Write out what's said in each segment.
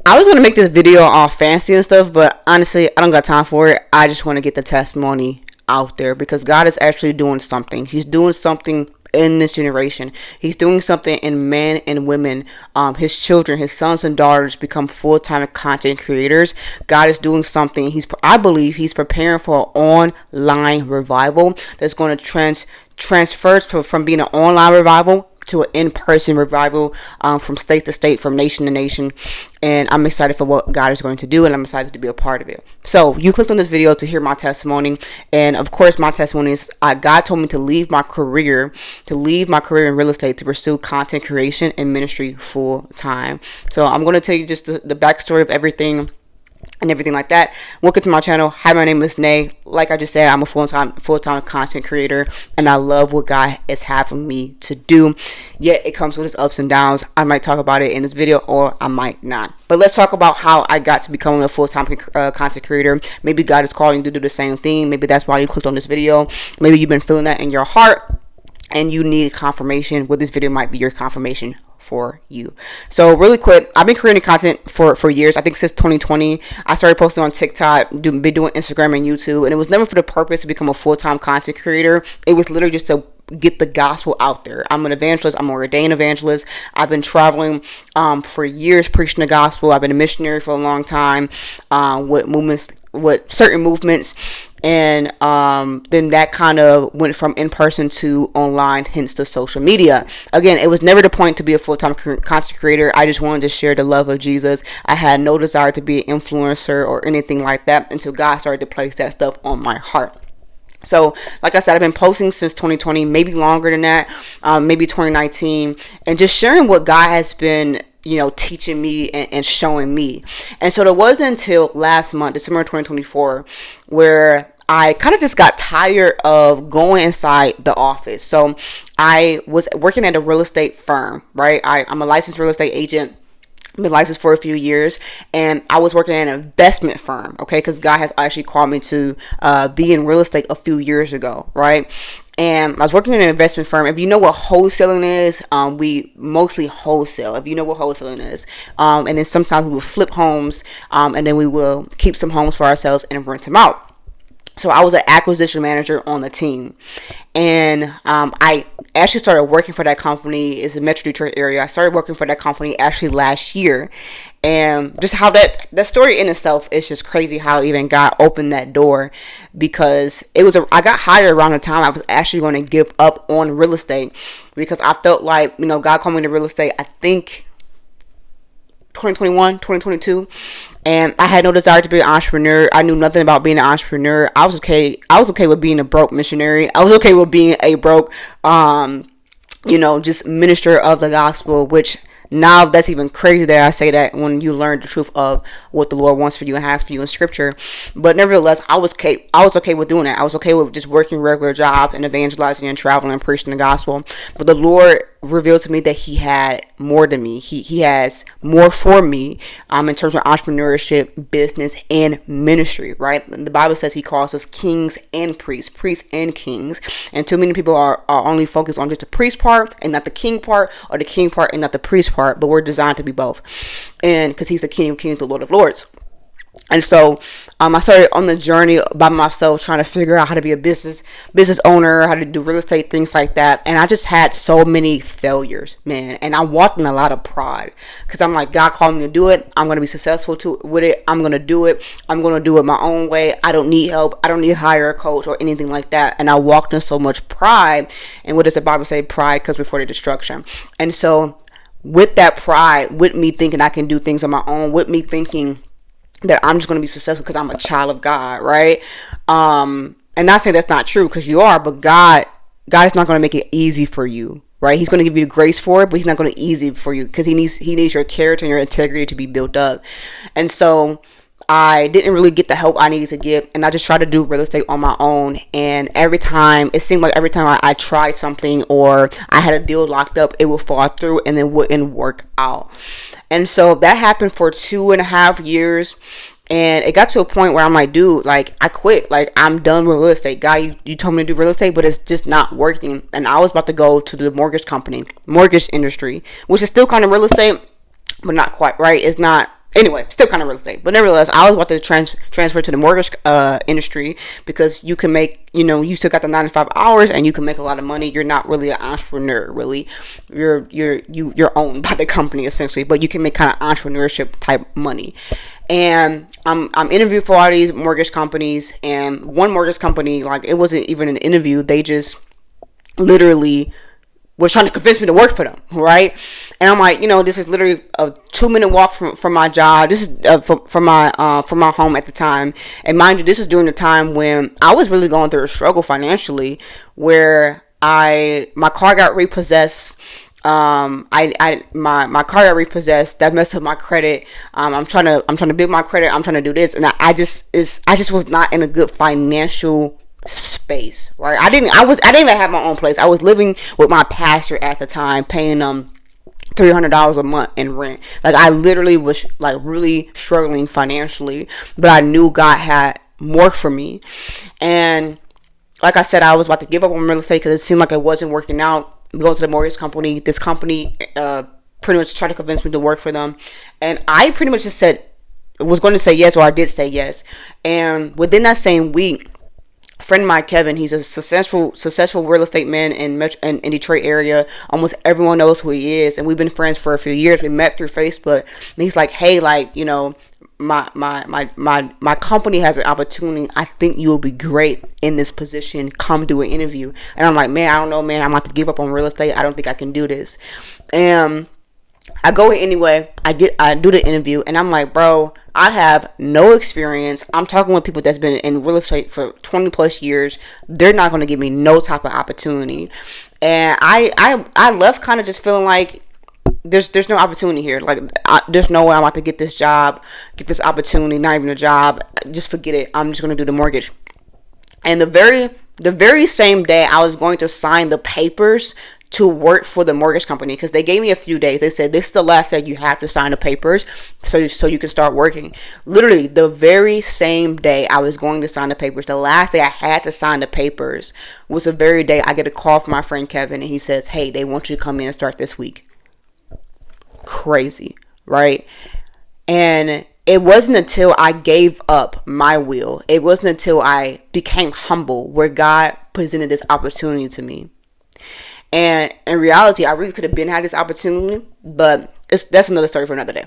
I was gonna make this video all fancy and stuff, but honestly, I don't got time for it. I just want to get the testimony out there because God is actually doing something. He's doing something in this generation. He's doing something in men and women. His children, his sons and daughters become full-time content creators. God is doing something. I believe he's preparing for an online revival that's going to transfer from being an online revival to an in-person revival, from state to state, from nation to nation. And I'm excited for what God is going to do, and I'm excited to be a part of it. So you clicked on this video to hear my testimony, and of course my testimony is God told me to leave my career in real estate to pursue content creation and ministry full time. So I'm going to tell you just the backstory of everything and everything like that. Welcome to my channel. Hi, my name is Nay. Like I just said, I'm a full-time content creator, and I love what God is having me to do. Yet it comes with its ups and downs. I might talk about it in this video, or I might not. But let's talk about how I got to becoming a full-time content creator. Maybe God is calling you to do the same thing. Maybe that's why you clicked on this video. Maybe you've been feeling that in your heart, and you need confirmation. Well, this video might be your confirmation for you. So really quick, I've been creating content for years. I think since 2020 I started posting on TikTok, been doing Instagram and YouTube, and it was never for the purpose to become a full-time content creator. It was literally just to get the gospel out there. I'm an evangelist. I'm an ordained evangelist. I've been traveling for years preaching the gospel. I've been a missionary for a long time with certain movements, and then that kind of went from in-person to online, hence the social media. Again, it was never the point to be a full-time content creator. I just wanted to share the love of Jesus. I had no desire to be an influencer or anything like that until God started to place that stuff on my heart. So, like I said, I've been posting since 2020, maybe longer than that, maybe 2019, and just sharing what God has been, teaching me and showing me. And so it wasn't until last month, December 2024, where I kind of just got tired of going inside the office. So I was working at a real estate firm, right? I'm a licensed real estate agent. Been licensed for a few years, and I was working at an investment firm, okay, because God has actually called me to be in real estate a few years ago, right? And I was working in an investment firm. If you know what wholesaling is, we mostly wholesale. If you know what wholesaling is, and then sometimes we will flip homes, and then we will keep some homes for ourselves and rent them out. So I was an acquisition manager on the team, and I actually started working for that company. It's the Metro Detroit area. I started working for that company actually last year, and just how that story in itself is just crazy. How even God opened that door, because I got hired around the time I was actually going to give up on real estate, because I felt like God called me to real estate. I think 2021, 2022. And I had no desire to be an entrepreneur. I knew nothing about being an entrepreneur. I was okay with being a broke missionary. I was okay with being a broke, just minister of the gospel, which now that's even crazy that I say that when you learn the truth of what the Lord wants for you and has for you in scripture. But nevertheless, I was okay with doing that. I was okay with just working regular jobs and evangelizing and traveling and preaching the gospel. But the Lord revealed to me that he had more than me. He has more for me in terms of entrepreneurship, business, and ministry, right? The Bible says he calls us kings and priests and kings. And too many people are only focused on just the priest part and not the king part, or the king part and not the priest part, but we're designed to be both. And because he's the King of Kings, the Lord of Lords. And so I started on the journey by myself, trying to figure out how to be a business owner, how to do real estate, things like that. And I just had so many failures, man. And I walked in a lot of pride, because I'm like, God called me to do it. I'm going to be successful with it. I'm going to do it. I'm going to do it my own way. I don't need help. I don't need to hire a coach or anything like that. And I walked in so much pride. And what does the Bible say? Pride comes before the destruction. And so with that pride, with me thinking I can do things on my own, with me thinking that I'm just going to be successful because I'm a child of God, right? And not saying that's not true, because you are, but God is not going to make it easy for you, right? He's going to give you the grace for it, but he's not going to easy for you, because he needs your character and your integrity to be built up. And so I didn't really get the help I needed to get, and I just tried to do real estate on my own. And it seemed like every time I tried something or I had a deal locked up, it would fall through and it wouldn't work out. And so that happened for 2.5 years. And it got to a point where I'm like, dude, like, I quit. Like, I'm done with real estate. God, you told me to do real estate, but it's just not working. And I was about to go to the mortgage industry, which is still kind of real estate, but not quite, right? It's not Anyway, still kind of real estate, but nevertheless, I was about to transfer to the mortgage industry, because you can make, you still got the 9 to 5 hours, and you can make a lot of money. You're not really an entrepreneur, really. You're owned by the company essentially, but you can make kind of entrepreneurship type money. And I'm interviewed for all these mortgage companies, and one mortgage company, like, it wasn't even an interview. They just literally was trying to convince me to work for them, right? And I'm like, this is literally a 2-minute walk from my job. This is from my home at the time. And mind you, this is during the time when I was really going through a struggle financially, where my car got repossessed. My car got repossessed. That messed up my credit. I'm trying to build my credit. I'm trying to do this, and I just was not in a good financial space, right? I didn't even have my own place. I was living with my pastor at the time, paying $300 a month in rent. Like, I literally was like really struggling financially, but I knew God had more for me. And like I said, I was about to give up on real estate because it seemed like it wasn't working out. Go to the mortgage company. This company pretty much tried to convince me to work for them, and I pretty much just was going to say yes, or I did say yes. And within that same week, a friend of mine, Kevin, he's a successful real estate man in Detroit area. Almost everyone knows who he is, and we've been friends for a few years. We met through Facebook, and he's like, "Hey, like, my company has an opportunity. I think you will be great in this position. Come do an interview." And I'm like, "Man, I don't know, man. I'm about to give up on real estate. I don't think I can do this." And I go in anyway. I do the interview, and I'm like, "Bro, I have no experience. I'm talking with people that's been in real estate for 20 plus years. They're not going to give me no type of opportunity." And I left kind of just feeling like there's no opportunity here. Like, there's no way I'm about to get this job, get this opportunity. Not even a job. Just forget it. I'm just going to do the mortgage. And the very same day I was going to sign the papers to work for the mortgage company, because they gave me a few days. They said, "This is the last day you have to sign the papers so you can start working." Literally the very same day I was going to sign the papers, the last day I had to sign the papers, was the very day I get a call from my friend Kevin, and he says, "Hey, they want you to come in and start this week." Crazy, right? And it wasn't until I gave up my will, it wasn't until I became humble, where God presented this opportunity to me. And in reality, I really could have had this opportunity, but that's another story for another day.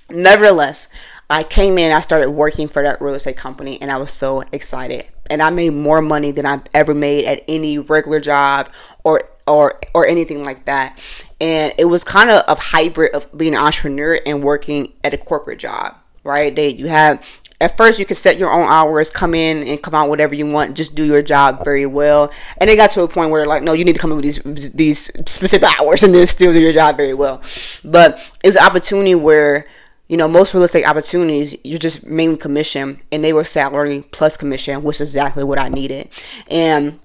Nevertheless, I came in, I started working for that real estate company, and I was so excited. And I made more money than I've ever made at any regular job or anything like that. And it was kind of a hybrid of being an entrepreneur and working at a corporate job, right? At first, you could set your own hours, come in and come out whatever you want, just do your job very well. And it got to a point where, like, no, you need to come in with these specific hours and then still do your job very well. But it's an opportunity where, most real estate opportunities, you're just mainly commission, and they were salary plus commission, which is exactly what I needed. And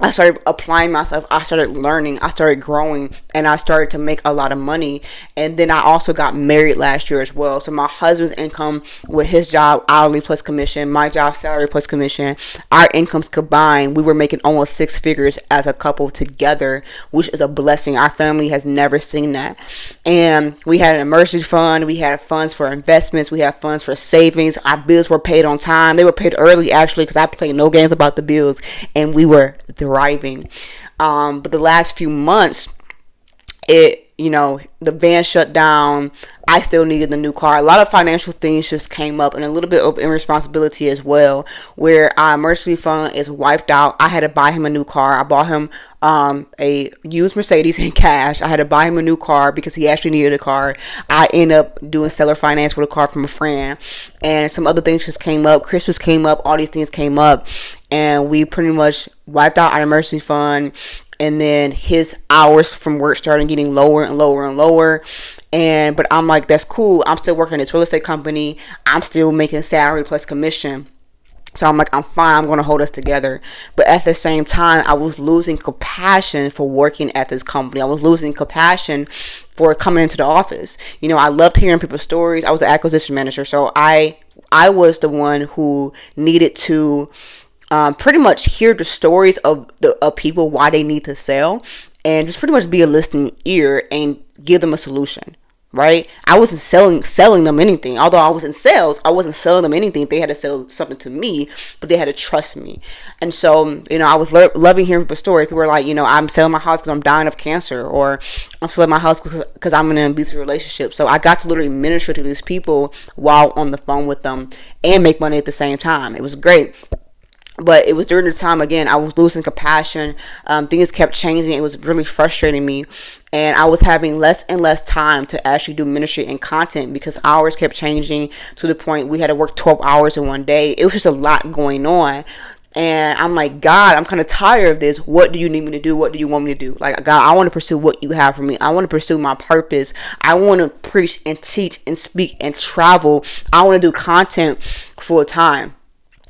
I started applying myself. I started learning. I started growing, and I started to make a lot of money. And then I also got married last year as well. So my husband's income with his job hourly plus commission, my job salary plus commission, our incomes combined, we were making almost 6 figures as a couple together, which is a blessing. Our family has never seen that. And we had an emergency fund. We had funds for investments. We had funds for savings. Our bills were paid on time. They were paid early, actually, because I played no games about the bills, and we were thriving. But the last few months, the van shut down. I still needed a new car. A lot of financial things just came up, and a little bit of irresponsibility as well, where our emergency fund is wiped out. I had to buy him a new car. I bought him a used Mercedes in cash. I had to buy him a new car because he actually needed a car. I ended up doing seller finance with a car from a friend, and some other things just came up. Christmas came up. All these things came up, and we pretty much wiped out our emergency fund. And then his hours from work started getting lower and lower and lower. But I'm like, that's cool. I'm still working at this real estate company. I'm still making salary plus commission. So I'm like, I'm fine. I'm going to hold us together. But at the same time, I was losing compassion for working at this company. I was losing compassion for coming into the office. I loved hearing people's stories. I was an acquisition manager. So I was the one who needed to pretty much hear the stories of people, why they need to sell, and just pretty much be a listening ear and give them a solution, right? I wasn't selling them anything. Although I was in sales, I wasn't selling them anything. They had to sell something to me, but they had to trust me. And so, I was loving hearing people's stories. People were like, I'm selling my house because I'm dying of cancer, or I'm selling my house because I'm in an abusive relationship. So I got to literally minister to these people while on the phone with them and make money at the same time. It was great. But it was during the time, again, I was losing compassion. Things kept changing. It was really frustrating me. And I was having less and less time to actually do ministry and content because hours kept changing to the point we had to work 12 hours in one day. It was just a lot going on. And I'm like, God, I'm kind of tired of this. What do you need me to do? What do you want me to do? Like, God, I want to pursue what you have for me. I want to pursue my purpose. I want to preach and teach and speak and travel. I want to do content full time.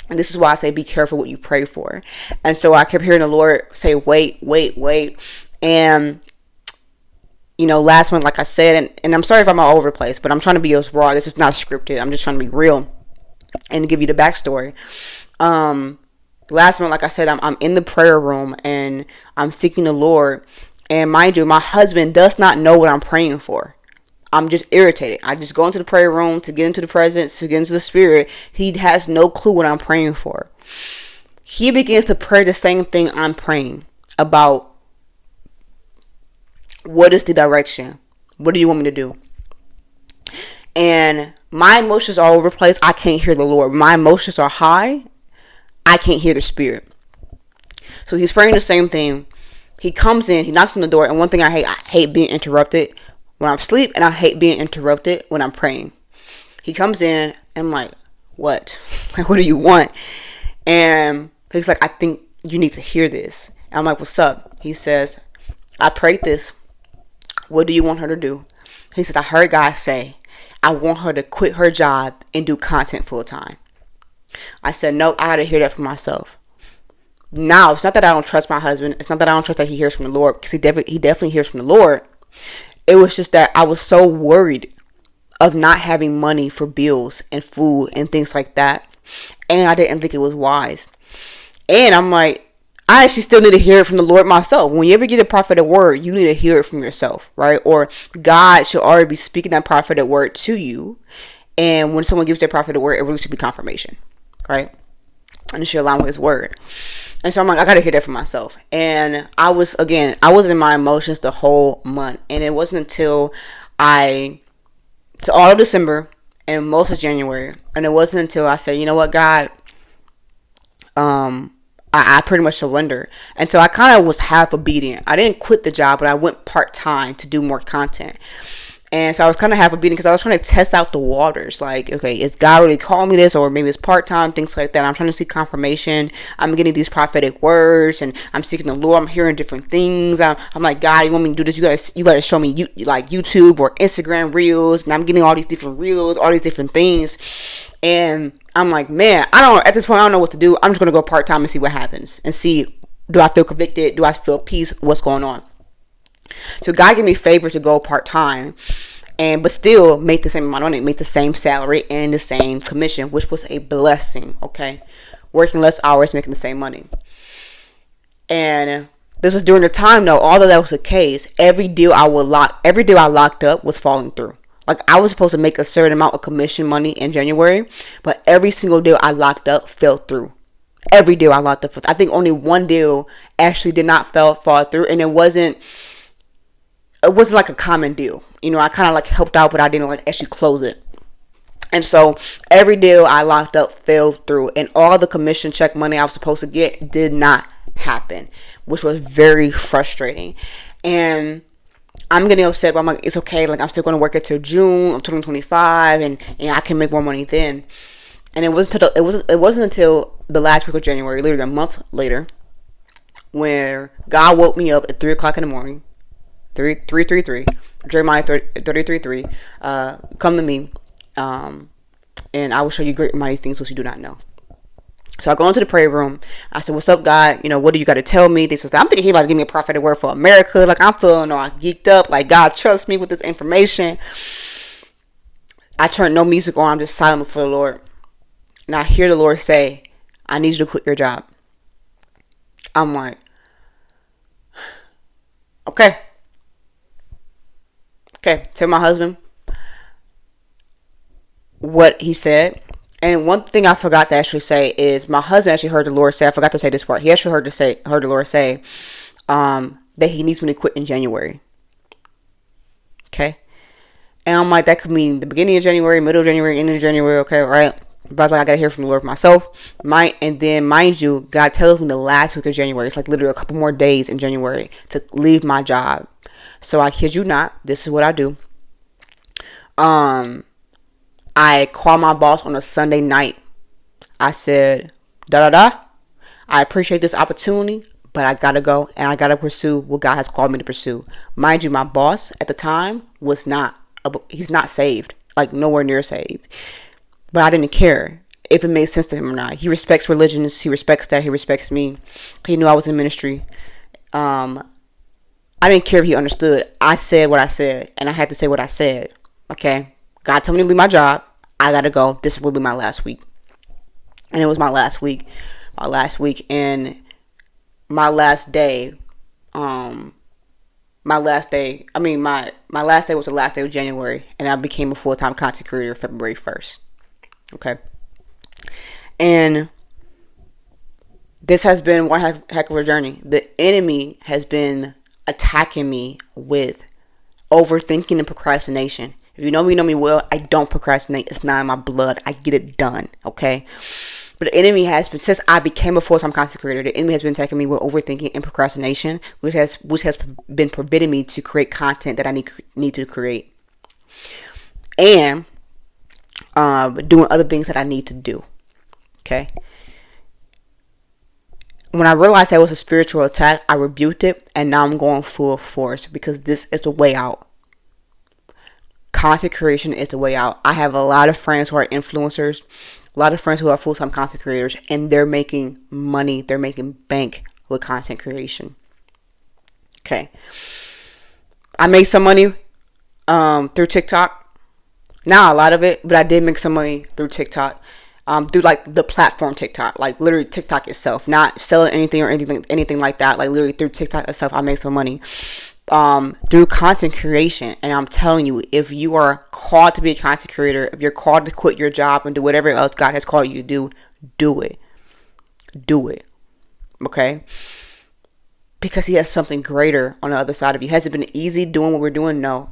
And this is why I say be careful what you pray for. And so I kept hearing the Lord say, wait. And, last month, like I said, and I'm sorry if I'm all over the place, but I'm trying to be as raw. This is not scripted. I'm just trying to be real and give you the backstory. Last month, like I said, I'm in the prayer room and I'm seeking the Lord. And mind you, my husband does not know what I'm praying for. I'm just irritated. I just go into the prayer room to get into the presence, to get into the spirit. He has no clue what I'm praying for. He begins to pray the same thing I'm praying about. What is the direction? What do you want me to do? And my emotions are all over the place. I can't hear the Lord. My emotions are high. I can't hear the spirit. So he's praying the same thing. He comes in, he knocks on the door, and one thing I hate being interrupted when I'm asleep, and I hate being interrupted when I'm praying. He comes in, and I'm like, what? Like, what do you want? And he's like, I think you need to hear this. And I'm like, what's up? He says, I prayed this. What do you want her to do? He says, I heard God say, I want her to quit her job and do content full time. I said, no, I got to hear that for myself. Now, it's not that I don't trust my husband. It's not that I don't trust that he hears from the Lord, because he definitely hears from the Lord. It was just that I was so worried of not having money for bills and food and things like that. And I didn't think it was wise. And I'm like, I actually still need to hear it from the Lord myself. When you ever get a prophetic word, you need to hear it from yourself, right? Or God should already be speaking that prophetic word to you. And when someone gives their prophetic word, it really should be confirmation, right? And it should align with his word. And so I'm like, I gotta hear that for myself. And I was in my emotions the whole month. And it wasn't until all of December and most of January. And it wasn't until I said, you know what, God, I pretty much surrendered. And so I kind of was half obedient. I didn't quit the job, but I went part-time to do more content. And so I was kind of half obedient because I was trying to test out the waters. Like, okay, is God really calling me this? Or maybe it's part-time, things like that. I'm trying to see confirmation. I'm getting these prophetic words and I'm seeking the Lord. I'm hearing different things. I'm like, God, you want me to do this? You gotta show me like YouTube or Instagram reels. And I'm getting all these different reels, all these different things. And I'm like, man, at this point, I don't know what to do. I'm just going to go part-time and see what happens. And see, do I feel convicted? Do I feel peace? What's going on? So God gave me favor to go part-time, but still make the same amount of money, make the same salary and the same commission, which was a blessing, okay? Working less hours, making the same money. And this was during the time, though, although that was the case, every deal I locked up was falling through. Like, I was supposed to make a certain amount of commission money in January, but every single deal I locked up fell through. Every deal I locked up, I think only one deal actually did not fall through, and it wasn't like a common deal. I kind of like helped out, but I didn't like actually close it. And so every deal I locked up fell through, and all the commission check money I was supposed to get did not happen, which was very frustrating. And I'm getting upset, but I'm like, it's okay. Like, I'm still going to work until June of 2025, and I can make more money then. And it wasn't until the last week of January, literally a month later, where God woke me up at 3 o'clock in the morning. 333 Jeremiah 33:3. Come to me, and I will show you great and mighty things which you do not know. So I go into the prayer room. I said, what's up, God? What do you got to tell me? This was that. I'm thinking he about to give me a prophetic word for America. Like, I'm feeling all geeked up. Like, God trusts me with this information. I turned no music on. I'm just silent before the Lord. And I hear the Lord say, I need you to quit your job. I'm like, okay. Tell my husband, what he said. And one thing I forgot to actually say is my husband actually heard the Lord say, I forgot to say this part. He actually heard the Lord say that he needs me to quit in January. Okay. And I'm like, that could mean the beginning of January, middle of January, end of January, okay, right? But I was like, I gotta hear from the Lord myself. And then mind you, God tells me the last week of January, it's like literally a couple more days in January to leave my job. So I kid you not, this is what I do. I called my boss on a Sunday night. I said, da da da, I appreciate this opportunity, but I gotta go and I gotta pursue what God has called me to pursue. Mind you, my boss at the time he's not saved, like nowhere near saved. But I didn't care if it made sense to him or not. He respects religions. He respects that. He respects me. He knew I was in ministry. I didn't care if he understood. I said what I said, and I had to say what I said. Okay? God told me to leave my job. I gotta go. This will be my last week. And it was my last week. And my last day, my last day was the last day of January, and I became a full-time content creator February 1st. Okay. And this has been one heck of a journey. The enemy has been attacking me with overthinking and procrastination. If you know me well, I don't procrastinate. It's not in my blood. I get it done. Okay. But the enemy has been, since I became a full-time content creator, the enemy has been attacking me with overthinking and procrastination, which has been preventing me to create content that I need to create. And doing other things that I need to do. Okay. When I realized that was a spiritual attack, I rebuked it, and now I'm going full force because this is the way out. Content creation is the way out. I have a lot of friends who are influencers, a lot of friends who are full-time content creators, and they're making money. They're making bank with content creation. Okay. I made some money through TikTok. Not a lot of it, but I did make some money through TikTok. Through like the platform TikTok, like literally TikTok itself, not selling anything or anything like that. Like literally through TikTok itself, I made some money through content creation. And I'm telling you, if you are called to be a content creator, if you're called to quit your job and do whatever else God has called you to do it. Do it. Okay? Because He has something greater on the other side of you. Has it been easy doing what we're doing? No.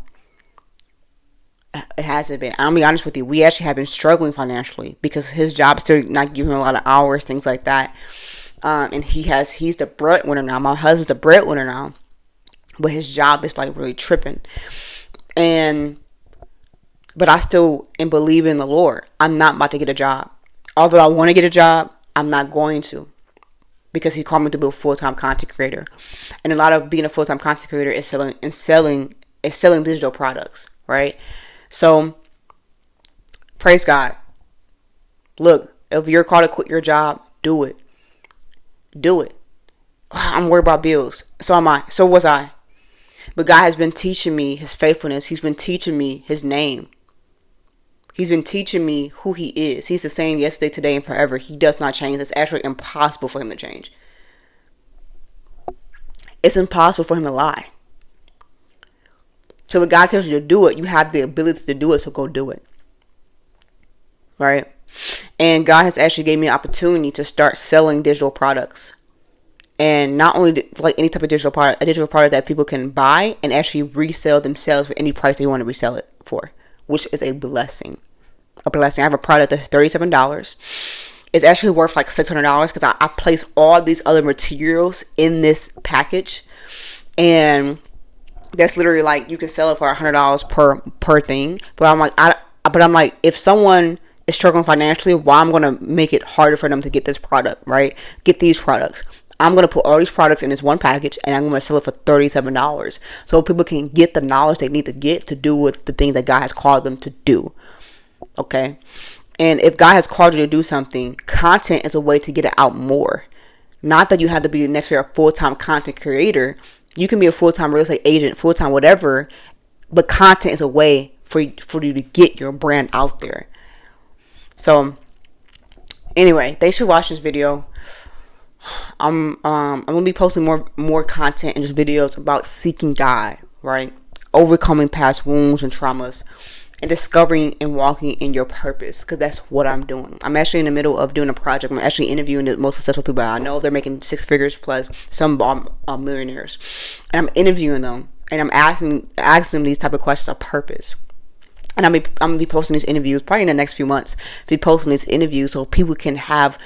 It hasn't been. I'll be honest with you. We actually have been struggling financially because his job is still not giving him a lot of hours, things like that. And he's the breadwinner now. My husband's the breadwinner now, but his job is like really tripping. But I still am believing in the Lord. I'm not about to get a job. Although I want to get a job, I'm not going to, because He called me to be a full-time content creator. And a lot of being a full-time content creator is selling digital products, right? So, praise God. Look, if you're called to quit your job, do it. Do it. I'm worried about bills. So am I. So was I. But God has been teaching me His faithfulness. He's been teaching me His name. He's been teaching me who He is. He's the same yesterday, today, and forever. He does not change. It's actually impossible for Him to change. It's impossible for Him to lie. So when God tells you to do it, you have the ability to do it, so go do it. Right? And God has actually gave me an opportunity to start selling digital products. And not only like any type of digital product, a digital product that people can buy and actually resell themselves for any price they want to resell it for, which is a blessing. A blessing. I have a product that's $37. It's actually worth like $600 because I place all these other materials in this package. And that's literally like you can sell it for $100 per thing. But I'm like, if someone is struggling financially, why I'm gonna make it harder for them to get this product, right? Get these products. I'm gonna put all these products in this one package, and I'm gonna sell it for $37, so people can get the knowledge they need to get to do with the things that God has called them to do. Okay, and if God has called you to do something, content is a way to get it out more. Not that you have to be necessarily a full-time content creator. You can be a full-time real estate agent, full-time whatever, but content is a way for you to get your brand out there. So, anyway, thanks for watching this video. I'm gonna be posting more content and just videos about seeking God, right? Overcoming past wounds and traumas, and discovering and walking in your purpose, because that's what I'm doing. I'm actually in the middle of doing a project. I'm actually interviewing the most successful people I know. They're making 6 figures plus. Some are millionaires, and I'm interviewing them, and I'm asking them these type of questions of purpose. And I'm gonna be posting these interviews probably in the next few months. Be posting these interviews so people can have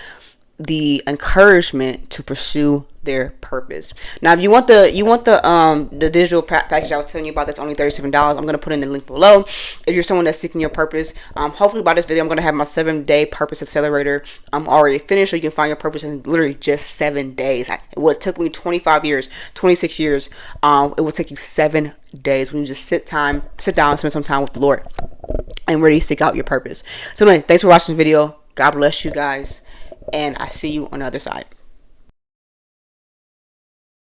the encouragement to pursue their purpose. Now, if you want the digital package I was telling you about, that's only $37. I'm gonna put in the link below. If you're someone that's seeking your purpose, hopefully by this video I'm gonna have my 7-day purpose accelerator already finished, so you can find your purpose in literally just 7 days. What took me 25 years, 26 years, it will take you 7 days when you just sit down and spend some time with the Lord and really seek out your purpose. So anyway, thanks for watching the video. God bless you guys, and I see you on the other side.